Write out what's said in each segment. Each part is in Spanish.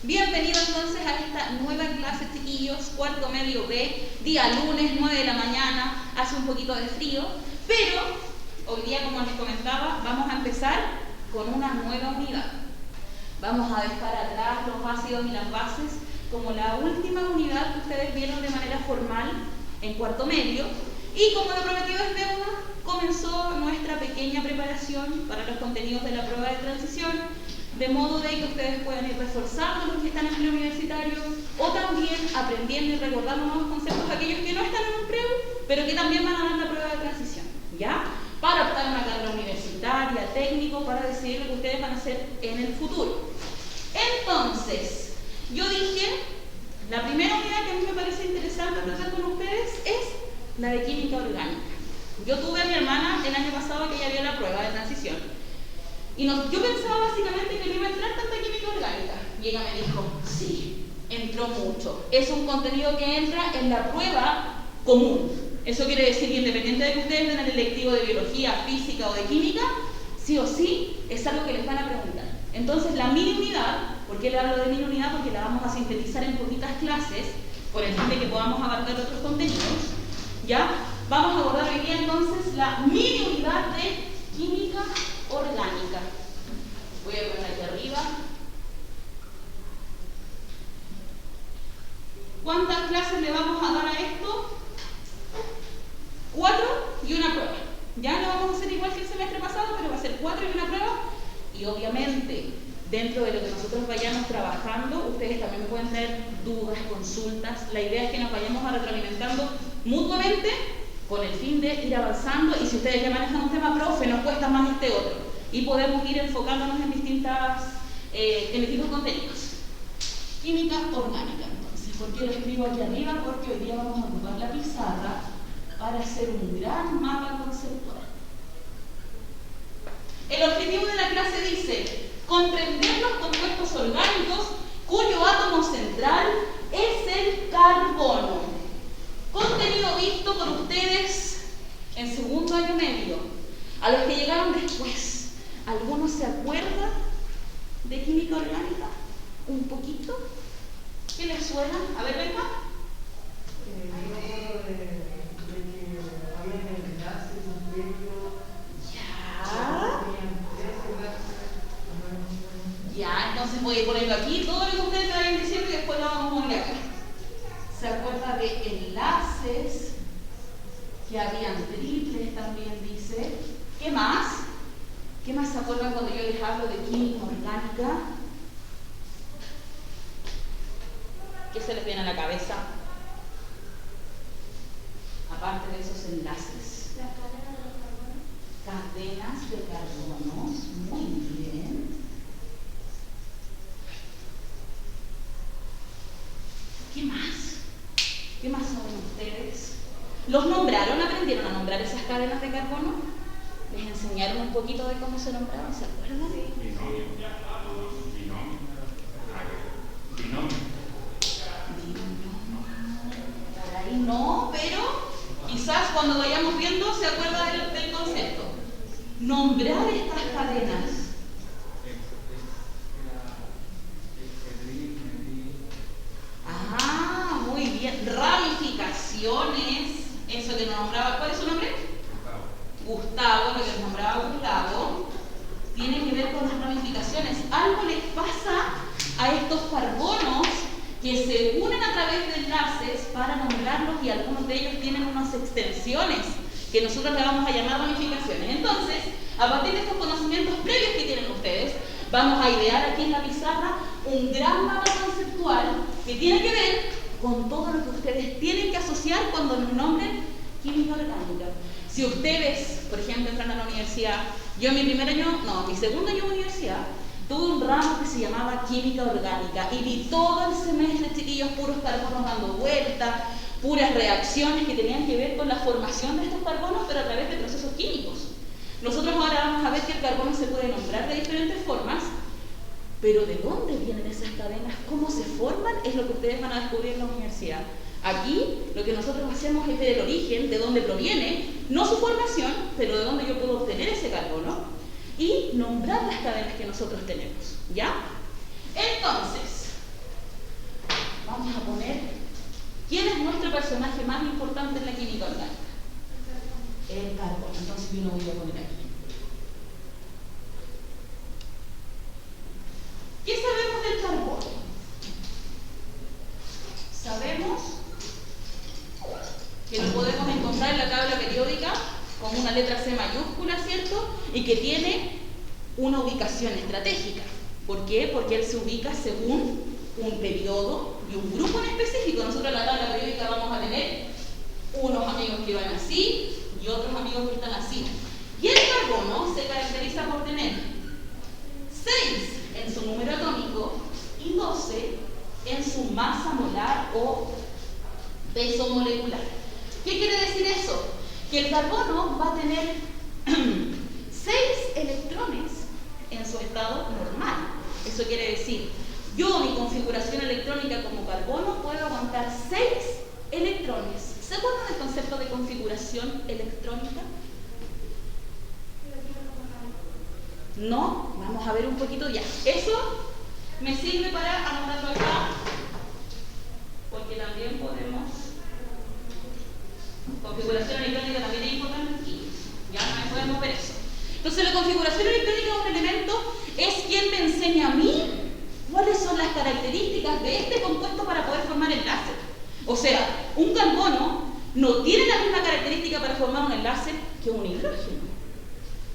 Bienvenidos entonces a esta nueva clase, chiquillos, cuarto medio B, día lunes, 9 de la mañana, hace un poquito de frío, pero hoy día, como les comentaba, vamos a empezar con una nueva unidad. Vamos a dejar atrás los ácidos y las bases como la última unidad que ustedes vieron de manera formal en cuarto medio, y como lo prometido es deuda, comenzó nuestra pequeña preparación para los contenidos de la prueba de transición, de modo de que ustedes puedan ir reforzando los que están en el universitario o también aprendiendo y recordando nuevos conceptos aquellos que no están en un preu, pero que también van a dar la prueba de transición, ¿ya? Para optar una carrera universitaria, técnico, para decidir lo que ustedes van a hacer en el futuro. Entonces, yo dije, la primera unidad que a mí me parece interesante tratar con ustedes es la de química orgánica. Yo tuve a mi hermana el año pasado que ella vio la prueba de transición. Y yo pensaba básicamente que no iba a entrar tanta química orgánica. Y ella me dijo, sí, entró mucho. Es un contenido que entra en la prueba común. Eso quiere decir que independiente de que ustedes den el electivo de biología, física o de química, sí o sí es algo que les van a preguntar. Entonces la mini unidad, ¿por qué le hablo de mini unidad? Porque la vamos a sintetizar en poquitas clases, por el fin de que podamos abarcar otros contenidos. ¿Ya? Vamos a abordar hoy día entonces la mini unidad de química orgánica. Voy a poner aquí arriba. ¿Cuántas clases le vamos a dar a esto? 4 y una prueba. Ya no vamos a hacer igual que el semestre pasado, pero va a ser 4 y una prueba. Y obviamente, dentro de lo que nosotros vayamos trabajando, ustedes también pueden tener dudas, consultas. La idea es que nos vayamos a retroalimentando mutuamente con el fin de ir avanzando, y si ustedes ya manejan un tema, profe, nos cuesta más este otro, y podemos ir enfocándonos en distintos contenidos. Química orgánica, entonces, ¿por qué lo escribo aquí arriba? Porque hoy día vamos a ocupar la pizarra para hacer un gran mapa conceptual. El objetivo de la clase dice comprender los compuestos orgánicos cuyo átomo central es el carbono. Contenido visto por ustedes en segundo año medio. A los que llegaron después, ¿alguno se acuerda de química orgánica? ¿Un poquito? ¿Qué les suena? A ver, venga. Ya, entonces voy a ponerlo aquí, todo lo que ustedes vayan diciendo y después lo vamos a poner acá. ¿Se acuerda de enlaces? Que habían triples también, dice. ¿Qué más? ¿Qué más se acuerdan cuando yo les hablo de química orgánica? ¿Qué se les viene a la cabeza? Aparte de esos enlaces. La cadena de carbono. Cadenas de carbonos. Muy bien. ¿Qué más? ¿Qué más saben ustedes? ¿Los nombraron? ¿Aprendieron a nombrar esas cadenas de carbono? ¿Les enseñaron un poquito de cómo se nombraban? ¿Se acuerdan? Binomio. Por ahí no, pero quizás cuando vayamos viendo se acuerda del concepto. Nombrar estas cadenas. Ah, muy bien. Ramificaciones. Eso que nos nombraba. ¿Cuál es su nombre? Gustavo, lo que nos nombraba Gustavo. Tiene que ver con las ramificaciones. Algo les pasa a estos carbonos que se unen a través de enlaces para nombrarlos, y algunos de ellos tienen unas extensiones que nosotros le vamos a llamar ramificaciones. Entonces, a partir de estos conocimientos previos que tienen ustedes, vamos a idear aquí en la pizarra un gran mapa conceptual que tiene que ver con todo lo que ustedes tienen que asociar cuando nos nombren química orgánica. Si ustedes, por ejemplo, entran a la universidad, yo en mi segundo año de universidad, tuve un ramo que se llamaba química orgánica y vi todo el semestre, chiquillos, puros carbonos dando vueltas, puras reacciones que tenían que ver con la formación de estos carbonos, pero a través de procesos químicos. Nosotros ahora vamos a ver que el carbono se puede nombrar de diferentes formas, pero ¿de dónde vienen esas cadenas? ¿Cómo se forman? Es lo que ustedes van a descubrir en la universidad. Aquí lo que nosotros hacemos es ver el origen, de dónde proviene, no su formación, pero de dónde yo puedo obtener ese carbono, y nombrar las cadenas que nosotros tenemos, ¿ya? Entonces, importante en la química orgánica? El carbono. Entonces yo lo voy a poner aquí. ¿Qué sabemos del carbono? Sabemos que lo podemos encontrar en la tabla periódica con una letra C mayúscula, ¿cierto? Y que tiene una ubicación estratégica. ¿Por qué? Porque él se ubica según un periodo y un grupo en específico. Nosotros en la tabla periódica vamos a tener unos amigos que van así y otros amigos que están así. Y el carbono se caracteriza por tener 6 en su número atómico y 12 en su masa molar o peso molecular. ¿Qué quiere decir eso? Que el carbono va a tener 6 electrones en su estado normal. Eso quiere decir, yo, mi configuración electrónica como carbono, puedo aguantar 6 electrones. ¿Se acuerdan del concepto de configuración electrónica? No, vamos a ver un poquito ya. Eso me sirve para anotarlo acá, porque también podemos. Configuración electrónica también es importante aquí. Ya no podemos ver eso. Entonces, la configuración electrónica de un elemento es quien me enseña a mí cuáles son las características de este compuesto para poder formar enlaces. O sea, un carbono no tiene la misma característica para formar un enlace que un hidrógeno,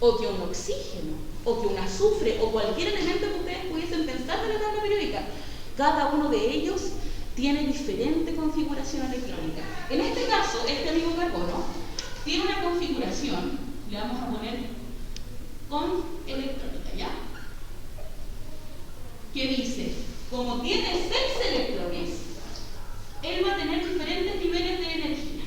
o que un oxígeno, o que un azufre, o cualquier elemento que ustedes pudiesen pensar de la tabla periódica. Cada uno de ellos tiene diferente configuración electrónica. En este caso, este amigo carbono tiene una configuración, le vamos a poner con electrónica, ¿ya? Que dice, como tiene 6 electrones, él va a tener diferentes niveles de energía.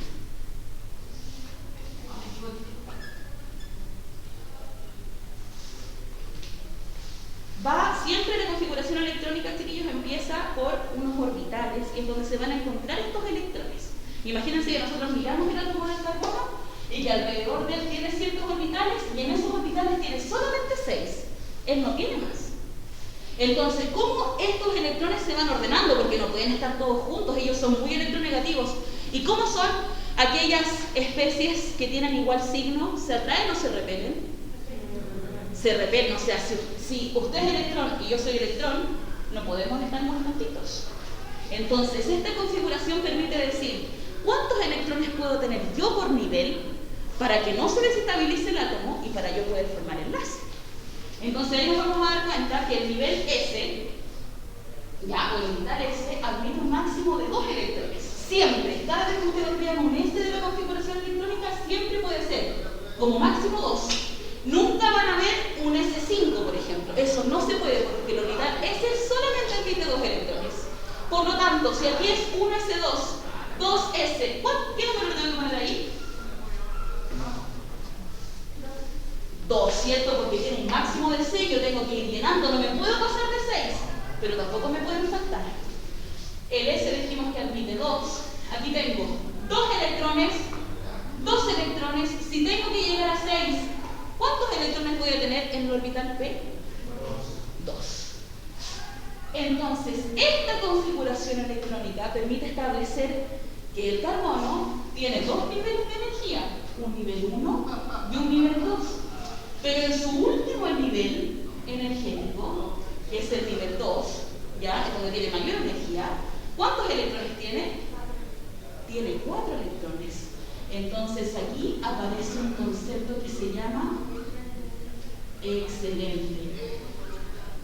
Siempre la configuración electrónica, chiquillos, empieza por unos orbitales, que es donde se van a encontrar estos electrones. Imagínense que nosotros miramos el átomo del carbono y que alrededor de él tiene ciertos orbitales y en esos orbitales tiene solamente 6. Él no tiene más. Entonces, ¿cómo estos electrones se van ordenando? Porque no pueden estar todos juntos, ellos son muy electronegativos. ¿Y cómo son aquellas especies que tienen igual signo? ¿Se atraen o se repelen? Se repelen, o sea, si usted es electrón y yo soy electrón, no podemos estar muy juntitos. Entonces, esta configuración permite decir cuántos electrones puedo tener yo por nivel para que no se desestabilice el átomo y para yo poder formar enlace. Entonces, ahí nos vamos a dar cuenta que el nivel S, ya, o el orbital S, admite un máximo de 2 electrones. Siempre, cada vez que ustedes vean un S de la configuración electrónica, siempre puede ser como máximo 2. Nunca van a ver un S5, por ejemplo. Eso no se puede porque el orbital S solamente admite 2 electrones. Por lo tanto, si aquí es un S2, 2S, ¿qué número tengo que poner ahí? 2, ¿cierto? Porque tiene un máximo de 6, yo tengo que ir llenando, no me puedo pasar de 6, pero tampoco me pueden faltar. El S dijimos que admite 2, aquí tengo 2 electrones, 2 electrones, si tengo que llegar a 6, ¿cuántos electrones voy a tener en el orbital P? 2. Entonces, esta configuración electrónica permite establecer que el carbono tiene 2 niveles de energía, un nivel 1 y un nivel 2. Pero en su último nivel energético, que es el nivel 2, ya es donde tiene mayor energía, ¿cuántos electrones tiene? Tiene 4 electrones. Entonces aquí aparece un concepto que se llama excelente.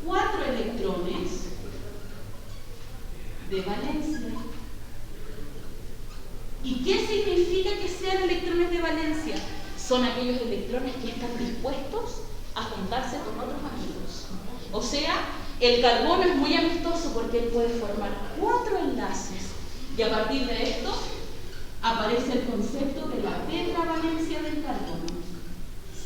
4 electrones de valencia. ¿Y qué significa que sean electrones de valencia? Son aquellos electrones que están dispuestos a juntarse con otros amigos. O sea, el carbono es muy amistoso porque él puede formar 4 enlaces. Y a partir de esto aparece el concepto de la tetravalencia del carbono.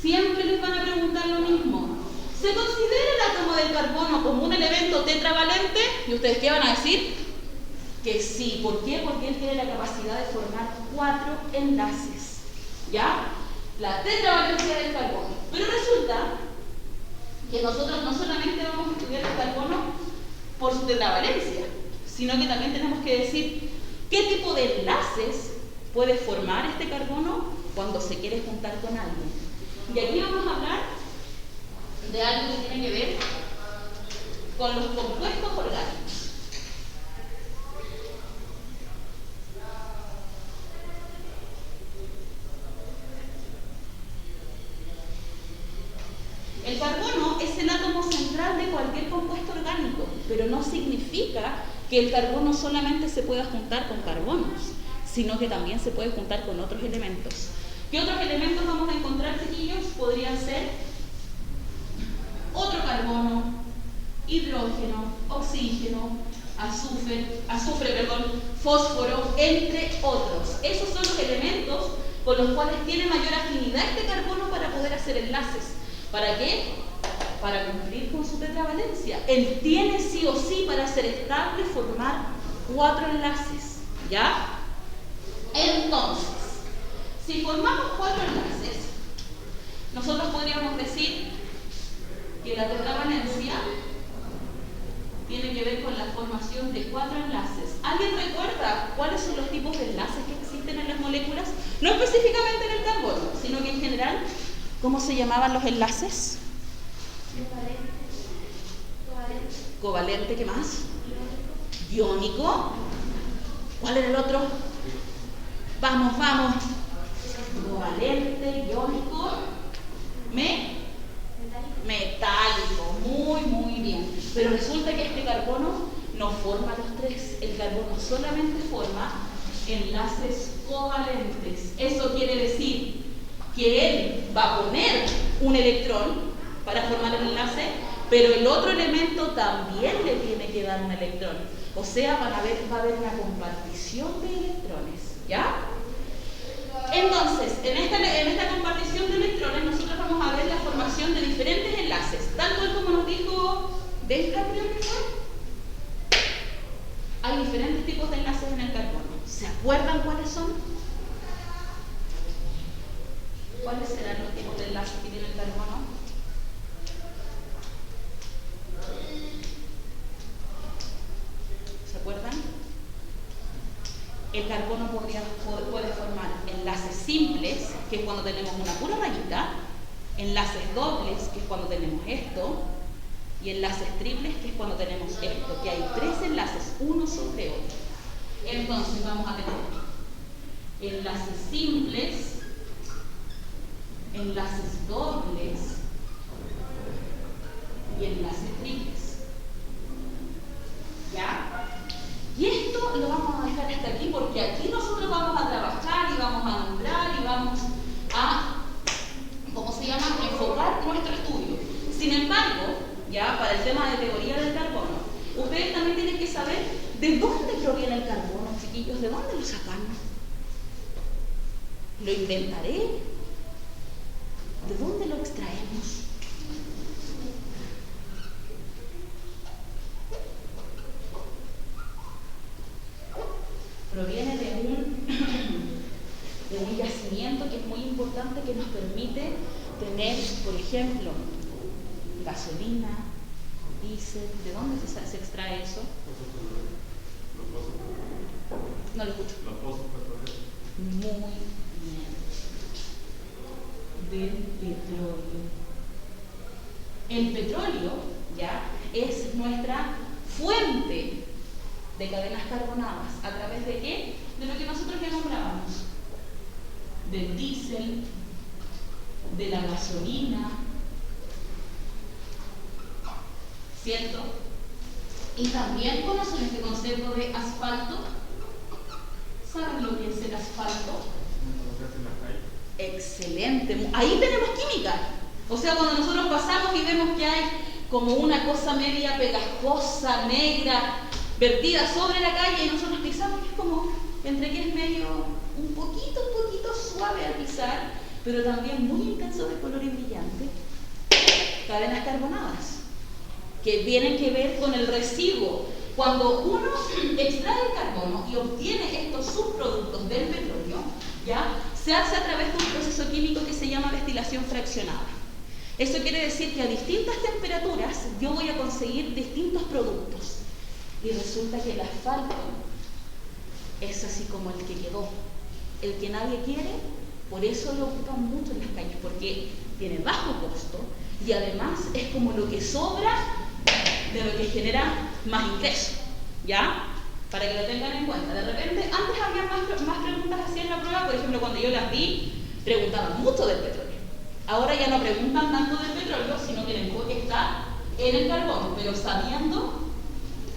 Siempre les van a preguntar lo mismo. ¿Se considera el átomo del carbono como un elemento tetravalente? ¿Y ustedes qué van a decir? Que sí. ¿Por qué? Porque él tiene la capacidad de formar 4 enlaces. ¿Ya? La tetravalencia del carbono. Pero resulta que nosotros no solamente vamos a estudiar el carbono por su tetravalencia, sino que también tenemos que decir qué tipo de enlaces puede formar este carbono cuando se quiere juntar con algo. Y aquí vamos a hablar de algo que tiene que ver con los compuestos orgánicos. El carbono es el átomo central de cualquier compuesto orgánico, pero no significa que el carbono solamente se pueda juntar con carbonos, sino que también se puede juntar con otros elementos. ¿Qué otros elementos vamos a encontrar, chiquillos? Podrían ser otro carbono, hidrógeno, oxígeno, azufre, fósforo, entre otros. Esos son los elementos con los cuales tiene mayor afinidad este carbono para poder hacer enlaces. ¿Para qué? Para cumplir con su tetravalencia. Él tiene sí o sí, para ser estable, formar 4 enlaces. ¿Ya? Entonces, si formamos 4 enlaces, nosotros podríamos decir que la tetravalencia tiene que ver con la formación de 4 enlaces. ¿Alguien recuerda cuáles son los tipos de enlaces que existen en las moléculas? No específicamente en el carbono, sino que en general. ¿Cómo se llamaban los enlaces? Covalente, ¿qué más? Iónico. ¿Cuál era el otro? Vamos. Covalente, iónico. Metálico. Muy bien. Pero resulta que este carbono no forma los 3. El carbono solamente forma enlaces covalentes. Eso quiere decir que él va a poner un electrón para formar el enlace, pero el otro elemento también le tiene que dar un electrón. O sea, va a haber una compartición de electrones, ¿ya? Entonces, en esta compartición de electrones, nosotros vamos a ver la formación de diferentes enlaces. Tal cual como nos dijo Benja, creo que fue. Hay diferentes tipos de enlaces en el carbono. ¿Se acuerdan cuáles son? ¿Cuáles serán los tipos de enlaces que tiene el carbono? ¿Se acuerdan? El carbono puede formar enlaces simples, que es cuando tenemos una pura rayita, enlaces dobles, que es cuando tenemos esto, y enlaces triples, que es cuando tenemos esto, que hay 3 enlaces, uno sobre otro. Entonces vamos a tener enlaces simples, enlaces dobles y enlaces triples. ¿Ya? Y esto lo vamos a dejar hasta aquí, porque aquí nosotros vamos a trabajar y vamos a nombrar y vamos a, enfocar nuestro estudio. Sin embargo, ya para el tema de teoría del carbono, ustedes también tienen que saber de dónde proviene el carbono, chiquillos, de dónde lo sacamos. ¿Lo inventaré? ¿De dónde lo extraemos? Proviene de un yacimiento que es muy importante, que nos permite tener, por ejemplo, gasolina, diésel. ¿De dónde se extrae eso? No lo escucho. Muy bien. Del petróleo. El petróleo, ya, es nuestra fuente de cadenas carbonadas. ¿A través de qué? De lo que nosotros ya nombrábamos. Del diésel, de la gasolina, ¿cierto? Y también conocen este concepto de asfalto. ¿Saben lo que es el asfalto? Excelente. Ahí tenemos química. O sea, cuando nosotros pasamos y vemos que hay como una cosa media pegajosa, negra, vertida sobre la calle, y nosotros pisamos, que es como, entre que es medio, un poquito suave al pisar, pero también muy intenso de color y brillante. Cadenas carbonadas, que tienen que ver con el residuo. Cuando uno extrae el carbono y obtiene estos subproductos del petróleo, ¿ya? Se hace a través de un proceso químico que se llama destilación fraccionada. Eso quiere decir que a distintas temperaturas yo voy a conseguir distintos productos. Y resulta que el asfalto es así como el que quedó. el que nadie quiere, por eso lo ocupan mucho en las calles, porque tiene bajo costo y además es como lo que sobra de lo que genera más ingreso, ¿ya? Para que lo tengan en cuenta. De repente, antes había más preguntas así en la prueba, por ejemplo, cuando yo las vi, preguntaban mucho del petróleo. Ahora ya no preguntan tanto del petróleo, sino que el enfoque está en el carbón, pero sabiendo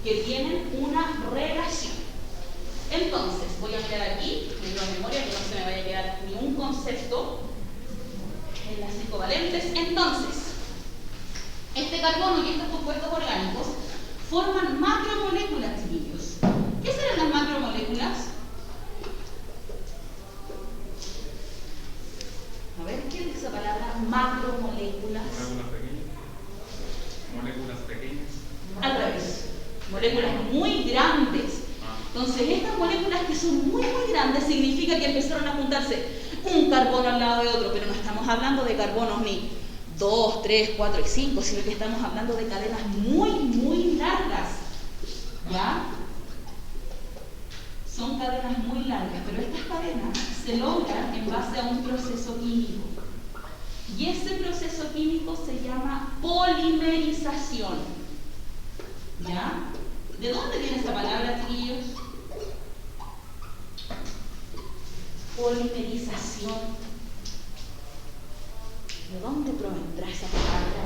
que tienen una relación. Entonces, voy a mirar aquí, en la memoria, que no se me vaya a quedar ni un concepto en las 5 valentes. Entonces, este carbono y estos compuestos orgánicos forman macromoléculas, chiquillos. ¿Qué serán las macromoléculas? A ver, ¿qué es esa palabra? Macromoléculas. Moléculas pequeñas. Al revés. Moléculas muy grandes. Entonces, estas moléculas que son muy grandes significa que empezaron a juntarse un carbono al lado de otro, pero no estamos hablando de carbonos ni 2, 3, 4 y 5, sino que estamos hablando de cadenas muy largas. ¿Ya? Son cadenas muy largas, pero estas cadenas se logran en base a un proceso químico. Y ese proceso químico se llama polimerización. ¿Ya? ¿De dónde viene esta palabra, chiquillos? Polimerización. ¿De dónde provendrá esa palabra?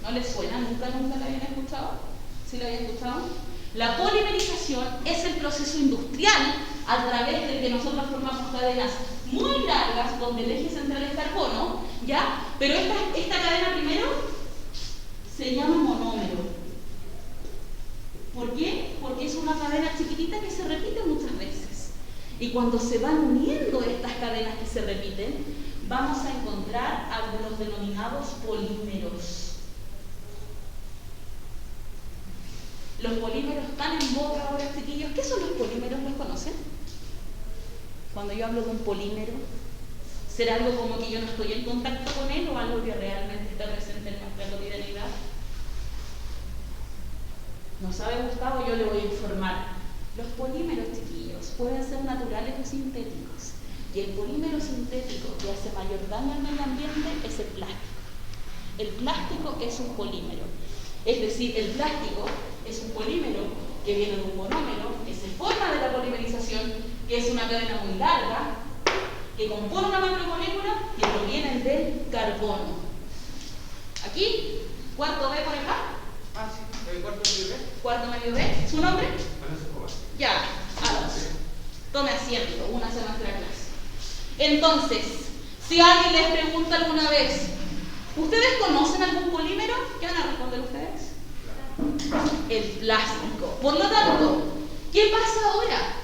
¿No les suena? ¿Nunca la habían escuchado? ¿Sí la habían escuchado? La polimerización es el proceso industrial a través del que nosotros formamos cadenas muy largas, donde el eje central es carbono, ¿ya? Pero esta cadena primero se llama monómero. ¿Por qué? Porque es una cadena chiquitita que se repite muchas veces. Y cuando se van uniendo estas cadenas que se repiten, vamos a encontrar a los denominados polímeros. Los polímeros están en boga ahora, chiquillos. ¿Qué son los polímeros? ¿Los conocen? Cuando yo hablo de un polímero, ¿será algo como que yo no estoy en contacto con él o algo que realmente está presente en nuestra cotidianidad? ¿No sabe, Gustavo? Yo le voy a informar. Los polímeros, chiquillos, pueden ser naturales o sintéticos. Y el polímero sintético que hace mayor daño al medio ambiente es el plástico. El plástico es un polímero. Es decir, el plástico es un polímero que viene de un monómero, que se forma de la polimerización, que es una cadena muy larga, que compone una macromolécula que provienen del carbono. Aquí, cuarto B por acá. Ah, sí, el cuarto medio B. Cuarto medio B. ¿Su nombre? Alonso Escobar. Ya, Alonso. Tome asiento, únase a nuestra clase. Entonces, si alguien les pregunta alguna vez, ¿ustedes conocen algún polímero? ¿Qué van a responder ustedes? El plástico. Por lo tanto, ¿qué pasa ahora?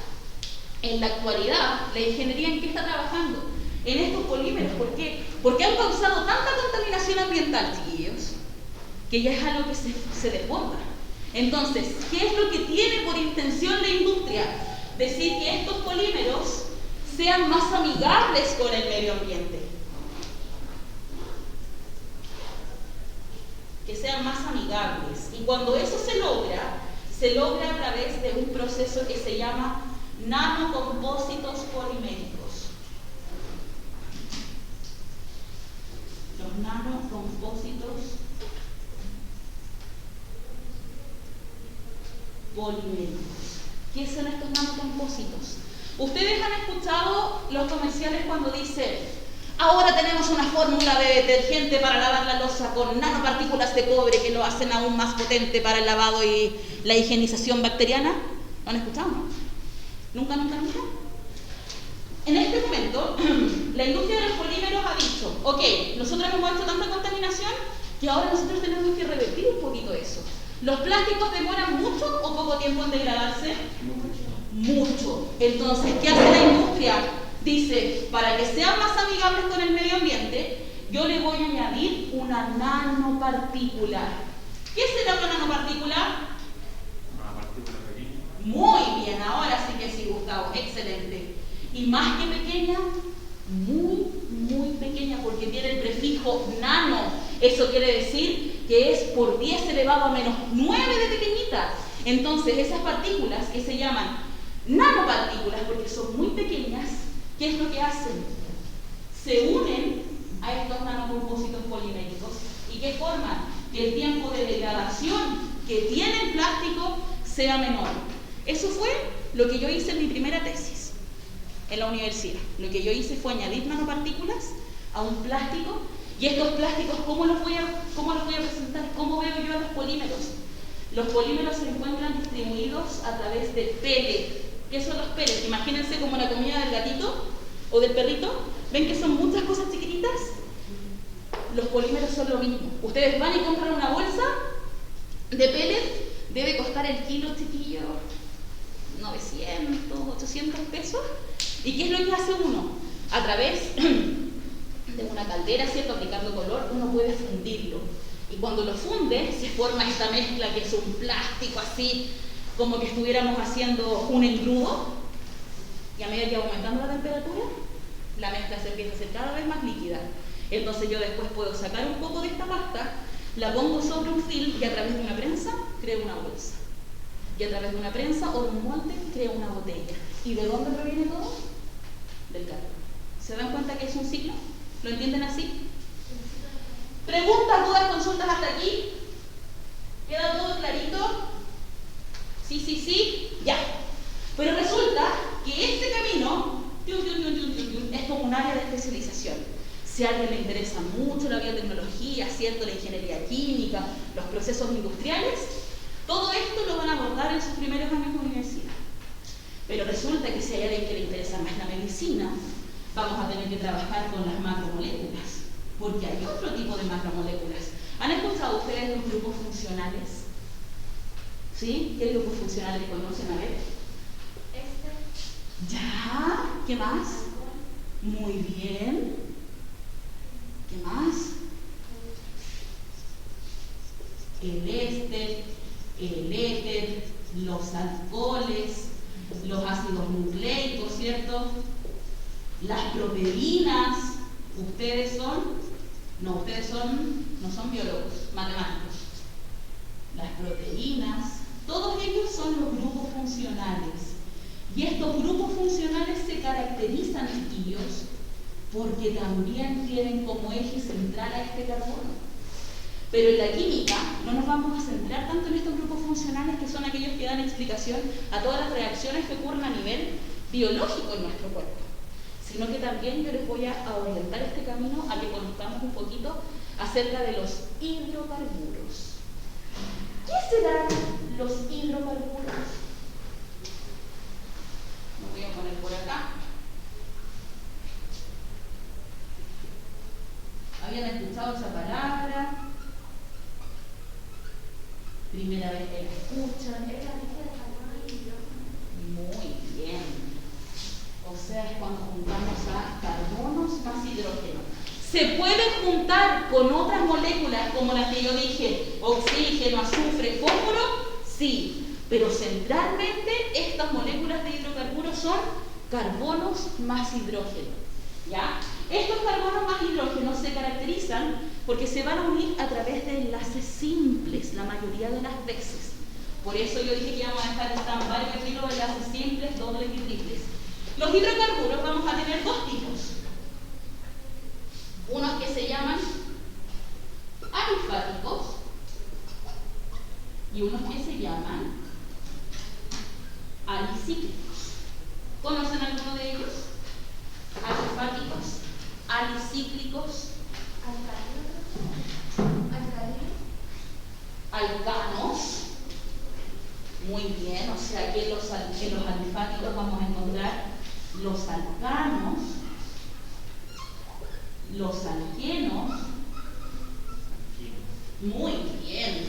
En la actualidad, la ingeniería ¿en qué está trabajando? En estos polímeros. ¿Por qué? Porque han causado tanta contaminación ambiental, chiquillos, que ya es algo que se desborda. Entonces, ¿qué es lo que tiene por intención la industria? Decir que estos polímeros sean más amigables con el medio ambiente. Que sean más amigables. Y cuando eso se logra a través de un proceso que se llama nanocompósitos poliméricos. Los nanocompósitos poliméricos. ¿Qué son estos nanocompósitos? Ustedes han escuchado los comerciales cuando dicen: ahora tenemos una fórmula de detergente para lavar la loza con nanopartículas de cobre que lo hacen aún más potente para el lavado y la higienización bacteriana. ¿Lo han escuchado? ¿Nunca? En este momento, la industria de los polímeros ha dicho: ok, nosotros hemos hecho tanta contaminación que ahora nosotros tenemos que revertir un poquito eso. ¿Los plásticos demoran mucho o poco tiempo en degradarse? Mucho. Entonces, ¿qué hace la industria? Dice, para que sean más amigables con el medio ambiente, yo le voy a añadir una nanopartícula. ¿Qué será una nanopartícula? Una partícula pequeña. Muy bien, ahora sí que sí, Gustavo, excelente. Y más que pequeña, muy pequeña, porque tiene el prefijo nano. Eso quiere decir que es por 10 elevado a menos 9 de pequeñita. Entonces, esas partículas que se llaman nanopartículas, porque son muy pequeñas, ¿qué es lo que hacen? Se unen a estos nanocompósitos poliméricos y que forman que el tiempo de degradación que tiene el plástico sea menor. Eso fue lo que yo hice en mi primera tesis en la universidad. Lo que yo hice fue añadir nanopartículas a un plástico, y estos plásticos, ¿cómo los voy a presentar? ¿Cómo veo yo a los polímeros? Los polímeros se encuentran distribuidos a través de pellets. ¿Qué son los pellets? Imagínense como la comida del gatito o del perrito. ¿Ven que son muchas cosas chiquititas? Los polímeros son lo mismo. Ustedes van y compran una bolsa de pellets, debe costar el kilo, chiquillo, 900, 800 pesos. ¿Y qué es lo que hace uno? A través de una caldera, ¿cierto? Aplicando color, uno puede fundirlo. Y cuando lo funde, se forma esta mezcla que es un plástico así, como que estuviéramos haciendo un engrudo. Y a medida que va aumentando la temperatura, la mezcla se empieza a hacer cada vez más líquida. Entonces yo después puedo sacar un poco de esta pasta, la pongo sobre un film y a través de una prensa creo una bolsa. Y a través de una prensa o de un molde creo una botella. ¿Y de dónde proviene todo? Del carbón. ¿Se dan cuenta que es un ciclo? ¿Lo entienden así? ¿Preguntas, dudas, consultas hasta aquí? ¿Queda todo clarito? Sí, ya. Pero resulta que este camino es como un área de especialización. Si a alguien le interesa mucho la biotecnología, ¿cierto? La ingeniería química, los procesos industriales, todo esto lo van a abordar en sus primeros años de universidad. Pero resulta que si hay alguien que le interesa más la medicina, vamos a tener que trabajar con las macromoléculas, porque hay otro tipo de macromoléculas. ¿Han escuchado ustedes los grupos funcionales? ¿Sí? ¿Qué grupos funcionales conocen? A ver. ¿Ya? ¿Qué más? Muy bien. ¿Qué más? El éter, los alcoholes, los ácidos nucleicos, ¿cierto? Las proteínas. Ustedes no son biólogos, matemáticos. Las proteínas, todos ellos son los grupos funcionales. Y estos grupos funcionales se caracterizan, chiquillos, porque también tienen como eje central a este carbono. Pero en la química no nos vamos a centrar tanto en estos grupos funcionales, que son aquellos que dan explicación a todas las reacciones que ocurren a nivel biológico en nuestro cuerpo, sino que también yo les voy a orientar este camino a que conozcamos un poquito acerca de los hidrocarburos. ¿Qué serán los hidrocarburos? Lo voy a poner por acá. ¿Habían escuchado esa palabra? Primera vez que la escuchan. Muy bien. O sea, es cuando juntamos a carbonos más hidrógeno. ¿Se pueden juntar con otras moléculas como las que yo dije? Oxígeno, azufre, fósforo. Sí, pero centralmente estas moléculas de hidrocarburos son carbonos más hidrógeno. ¿Ya? Estos carbonos más hidrógenos se caracterizan porque se van a unir a través de enlaces simples la mayoría de las veces. Por eso yo dije que íbamos a dejar en varios estilos de enlaces simples, dobles y triples. Los hidrocarburos vamos a tener dos tipos. Unos que se llaman alifáticos y unos que se llaman alicíclicos. ¿Conocen alguno de ellos? Alifáticos, alicíclicos, alcanos. Muy bien, o sea que en los alifáticos vamos a encontrar los alcanos, los alquenos. Muy bien.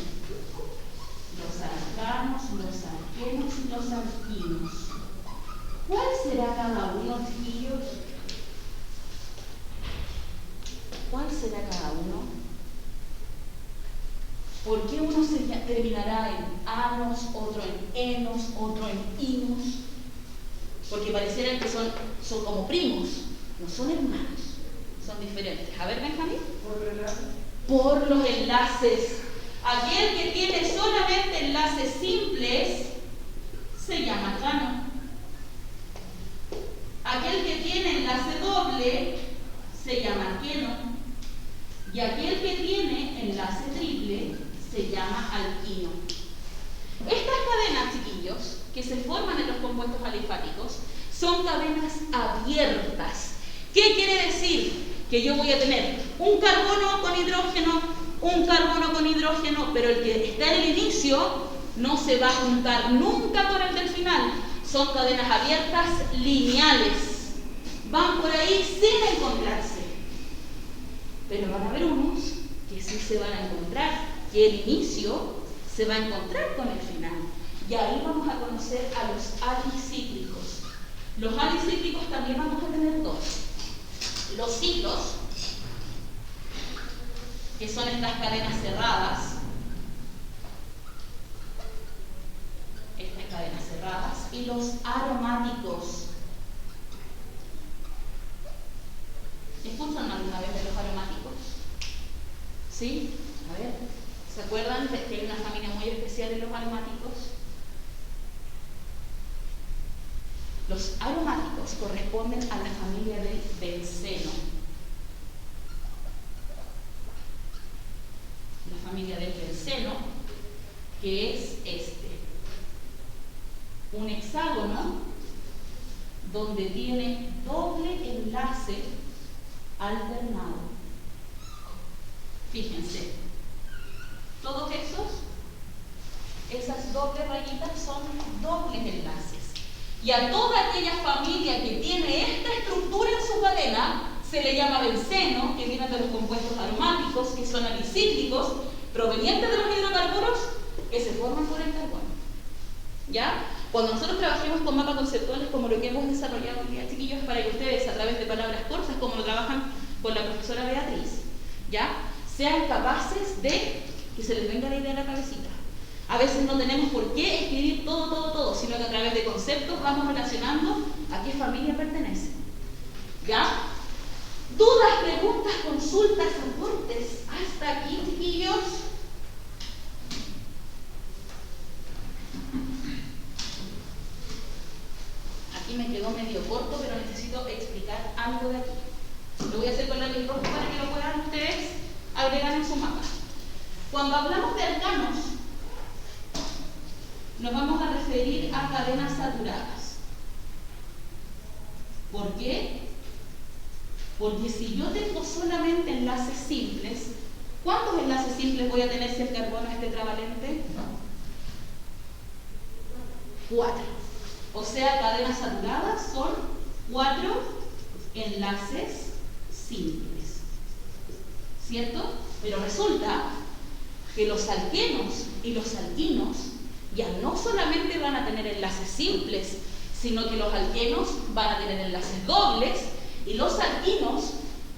Los alcanos, los alquenos y los alquinos. ¿Cuál será cada uno, chiquillos? ¿Cuál será cada uno? ¿Por qué uno se terminará en anos, otro en enos, otro en inos? Porque pareciera que son como primos, no son hermanos, son diferentes. A ver, Benjamín. Por los enlaces. Aquel que tiene solamente enlaces simples se llama alcano. Aquel que tiene enlace doble se llama alqueno. Y aquel que tiene enlace triple se llama alquino. Estas cadenas, chiquillos, que se forman en los compuestos alifáticos, son cadenas abiertas. ¿Qué quiere decir? Que yo voy a tener un carbono con hidrógeno, pero el que está en el inicio no se va a juntar nunca con el del final. Son cadenas abiertas lineales. Van por ahí sin encontrarse. Pero van a haber unos que sí se van a encontrar, que el inicio se va a encontrar con el final. Y ahí vamos a conocer a los alicíclicos. Los alicíclicos también vamos a tener dos. Los ciclos, que son estas cadenas cerradas. Estas cadenas cerradas. Y los aromáticos. ¿Escuchan alguna vez de los aromáticos? ¿Sí? A ver, ¿se acuerdan de que hay una familia muy especial de los aromáticos? Los aromáticos corresponden a la familia del benceno. La familia del benceno, que es este. Un hexágono donde tiene doble enlace alternado. Fíjense, todos esas dobles rayitas son dobles enlaces. Y a toda aquella familia que tiene esta estructura en su cadena se le llama benceno, que viene de los compuestos aromáticos, que son alicíclicos, provenientes de los hidrocarburos que se forman por el carbono. ¿Ya? Cuando nosotros trabajemos con mapas conceptuales como lo que hemos desarrollado hoy día, chiquillos, para que ustedes a través de palabras cortas, como lo trabajan con la profesora Beatriz, ¿ya? Sean capaces de que se les venga la idea a la cabecita. A veces no tenemos por qué escribir todo, sino que a través de conceptos vamos relacionando a qué familia pertenece. ¿Ya? ¿Dudas, preguntas, consultas, aportes? Hasta aquí, chiquillos. Aquí me quedó medio corto, pero necesito explicar algo de aquí. Lo voy a hacer con lápiz rojo para que lo puedan ustedes agregar en su mapa. Cuando hablamos de alcanos, nos vamos a referir a cadenas saturadas. ¿Por qué? Porque si yo tengo solamente enlaces simples, ¿cuántos enlaces simples voy a tener si el carbono es tetravalente? 4. O sea, cadenas saturadas son 4 enlaces simples. ¿Cierto? Pero resulta que los alquenos y los alquinos ya no solamente van a tener enlaces simples, sino que los alquenos van a tener enlaces dobles y los alquinos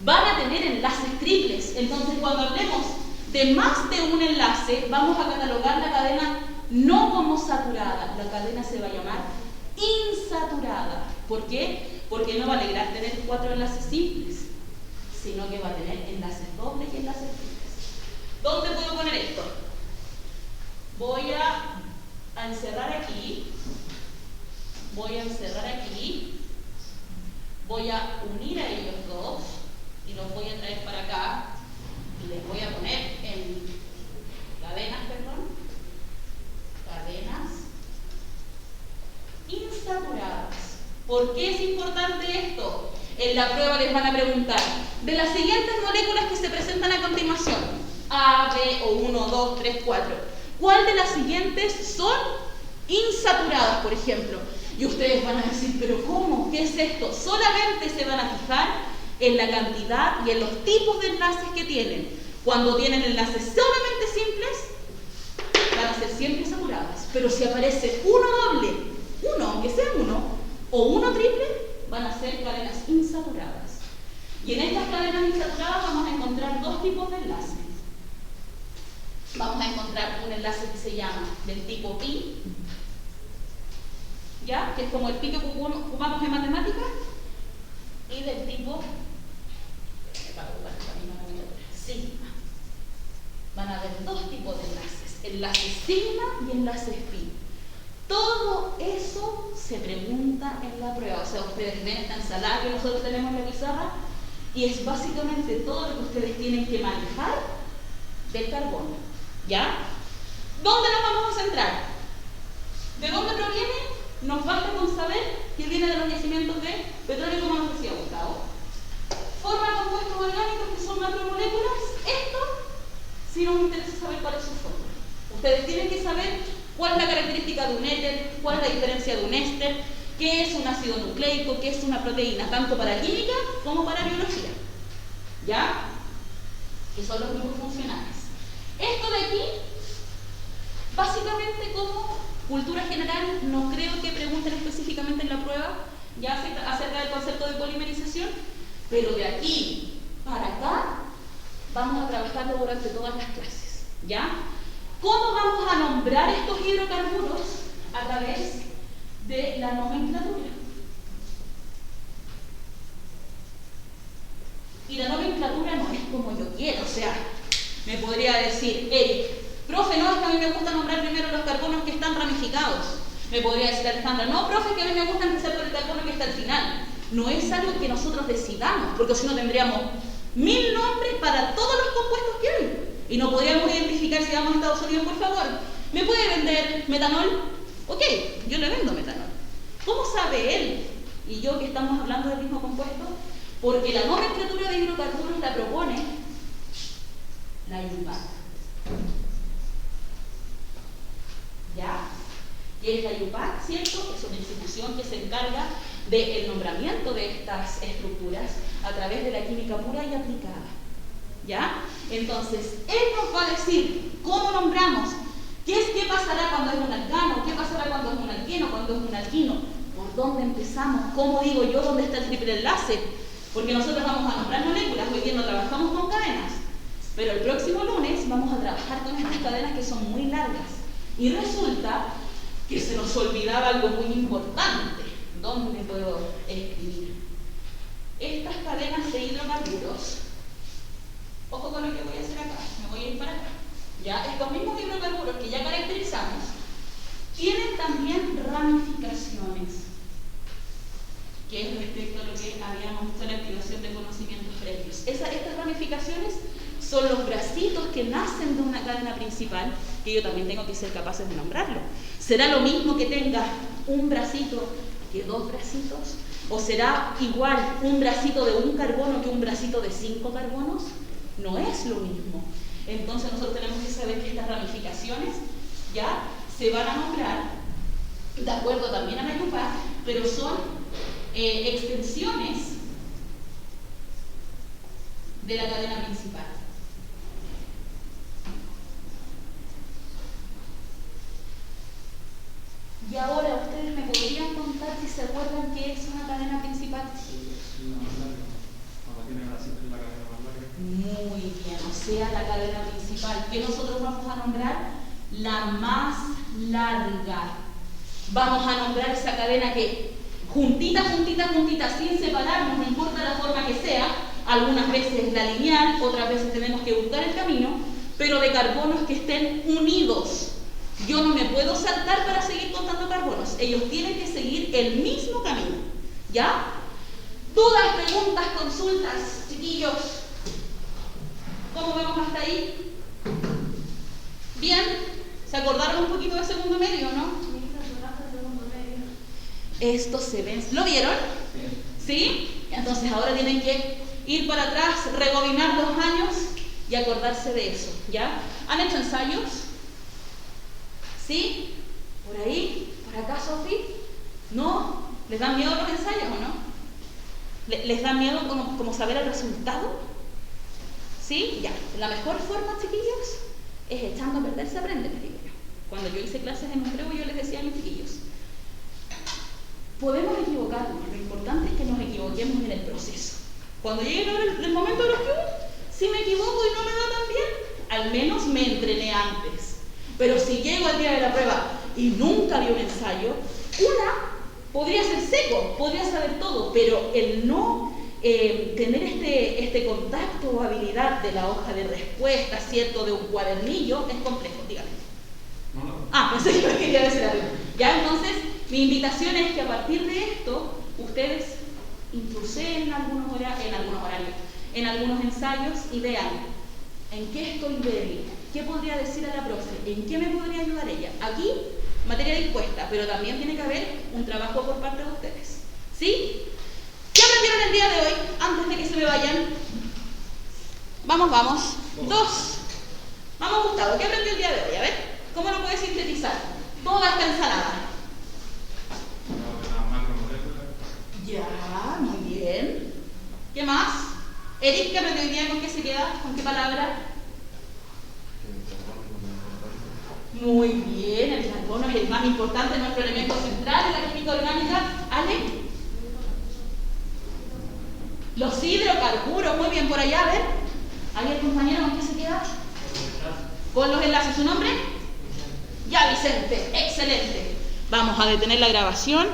van a tener enlaces triples. Entonces, cuando hablemos de más de un enlace, vamos a catalogar la cadena no como saturada. La cadena se va a llamar insaturada. ¿Por qué? Porque no va a lograr tener 4 enlaces simples, sino que va a tener enlaces dobles y enlaces triples. ¿Dónde puedo poner esto? Voy a encerrar aquí, voy a unir a ellos dos y los voy a traer para acá y les voy a poner en cadenas insaturadas. ¿Por qué es importante esto? En la prueba les van a preguntar, de las siguientes moléculas que se presentan a continuación, A, B o 1, 2, 3, 4, ¿cuál de las siguientes son insaturadas, por ejemplo? Y ustedes van a decir, ¿pero cómo? ¿Qué es esto? Solamente se van a fijar en la cantidad y en los tipos de enlaces que tienen. Cuando tienen enlaces solamente simples, van a ser siempre saturadas. Pero si aparece uno doble, aunque sea uno, o uno triple, van a ser cadenas insaturadas. Y en estas cadenas insaturadas vamos a encontrar dos tipos de enlaces. Vamos a encontrar un enlace que se llama del tipo pi, ¿ya? Que es como el pi que ocupamos en matemáticas, y del tipo sigma. Van a haber dos tipos de enlaces. enlace sigma y enlace phi. Todo eso se pregunta en la prueba. O sea, ustedes ven esta ensalada que nosotros tenemos en la pizarra y es básicamente todo lo que ustedes tienen que manejar del carbono. ¿Ya? ¿Dónde nos vamos a centrar? ¿De dónde proviene? Nos basta con saber que viene de los yacimientos de petróleo, como nos decía Gustavo. Forma compuestos orgánicos que son macromoléculas. Esto sí nos interesa saber cuál es su forma. Ustedes tienen que saber cuál es la característica de un éter, cuál es la diferencia de un éster, qué es un ácido nucleico, qué es una proteína, tanto para química como para biología. ¿Ya? Que son los grupos funcionales. Esto de aquí, básicamente como cultura general, no creo que pregunten específicamente en la prueba ya acerca del concepto de polimerización, pero de aquí para acá vamos a trabajarlo durante todas las clases. ¿Ya? ¿Cómo vamos a nombrar estos hidrocarburos? A través de la nomenclatura. Y la nomenclatura no es como yo quiero, o sea, me podría decir, Eric, profe, no, es que a mí me gusta nombrar primero los carbonos que están ramificados. Me podría decir Alejandra, no, profe, es que a mí me gusta empezar por el carbono que está al final. No es algo que nosotros decidamos, porque si no tendríamos 1000 nombres para todos los compuestos que hay. Y no podríamos identificar si vamos a Estados Unidos, por favor. ¿Me puede vender metanol? Ok, yo le vendo metanol. ¿Cómo sabe él y yo que estamos hablando del mismo compuesto? Porque la nomenclatura de hidrocarburos la propone la IUPAC. ¿Ya? Y es la IUPAC, ¿cierto? Es una institución que se encarga del nombramiento de estas estructuras a través de la química pura y aplicada. ¿Ya? Entonces, él nos va a decir cómo nombramos, qué pasará cuando es un alcano, qué pasará cuando es un alqueno, cuando es un alquino, por dónde empezamos, cómo digo yo dónde está el triple enlace, porque nosotros vamos a nombrar moléculas, hoy día no trabajamos con cadenas, pero el próximo lunes vamos a trabajar con estas cadenas que son muy largas, y resulta que se nos olvidaba algo muy importante. ¿Dónde puedo escribir? Estas cadenas de hidrocarburos, ojo con lo que voy a hacer acá, me voy a ir para acá. Ya, estos mismos hidrocarburos que ya caracterizamos tienen también ramificaciones, que es respecto a lo que habíamos visto en la activación de conocimientos previos. Estas ramificaciones son los bracitos que nacen de una cadena principal, que yo también tengo que ser capaces de nombrarlo. ¿Será lo mismo que tenga un bracito que dos bracitos? ¿O será igual un bracito de un carbono que un bracito de 5 carbonos? No es lo mismo. Entonces nosotros tenemos que saber que estas ramificaciones ya se van a nombrar de acuerdo también a la IUPAC, pero son extensiones de la cadena principal. Y ahora ustedes me podrían contar si se acuerdan qué es una cadena principal. Muy bien, o sea, la cadena principal que nosotros vamos a nombrar la más larga. Vamos a nombrar esa cadena que juntita, juntita, juntita, sin separarnos, no importa la forma que sea. Algunas veces la lineal, otras veces tenemos que buscar el camino, pero de carbonos que estén unidos. Yo no me puedo saltar para seguir contando carbonos. Ellos tienen que seguir el mismo camino. ¿Ya? ¿Dudas, preguntas, consultas, chiquillos? ¿Cómo vemos hasta ahí? ¿Bien? ¿Se acordaron un poquito de segundo medio, no? Esto se ve. ¿Lo vieron? ¿Sí? Entonces ahora tienen que ir para atrás, rebobinar 2 años y acordarse de eso. ¿Ya? ¿Han hecho ensayos? ¿Sí? ¿Por ahí? ¿Por acá, Sofi? ¿No? ¿Les dan miedo los ensayos o no? ¿Les da miedo como saber el resultado? ¿Sí? Ya. La mejor forma, chiquillos, es echando a perder se aprende, les digo yo. Cuando yo hice clases en un preu, yo les decía a mis chiquillos, podemos equivocarnos, lo importante es que nos equivoquemos en el proceso. Cuando llegue el momento de los cubos, si me equivoco y no me va tan bien, al menos me entrené antes. Pero si llego al día de la prueba y nunca vi un ensayo, podría ser seco, podría saber todo, pero el no tener este contacto o habilidad de la hoja de respuesta, ¿cierto?, de un cuadernillo, es complejo, dígame. Pensé que me quería decir algo. Ya, entonces, mi invitación es que a partir de esto, ustedes intruseen en algunos horarios, en algunos ensayos y vean en qué estoy débil, qué podría decir a la profe, en qué me podría ayudar ella. Aquí, materia dispuesta, pero también tiene que haber un trabajo por parte de ustedes. ¿Sí? ¿Qué aprendieron el día de hoy? Antes de que se me vayan. Vamos. 2. Vamos, Gustavo, ¿qué aprendió el día de hoy? A ver, ¿cómo lo puedes sintetizar? Toda esta ensalada. Una macromolécula. Ya, muy bien. ¿Qué más? Eric, ¿qué aprendió hoy día? ¿Con qué se queda? ¿Con qué palabra? Muy bien, el carbono es el más importante, nuestro elemento central en la química orgánica. ¿Ale? Los hidrocarburos, muy bien, por allá, a ver. ¿Hay el compañero con qué se queda? Con los enlaces. ¿Su nombre? Ya, Vicente, excelente. Vamos a detener la grabación.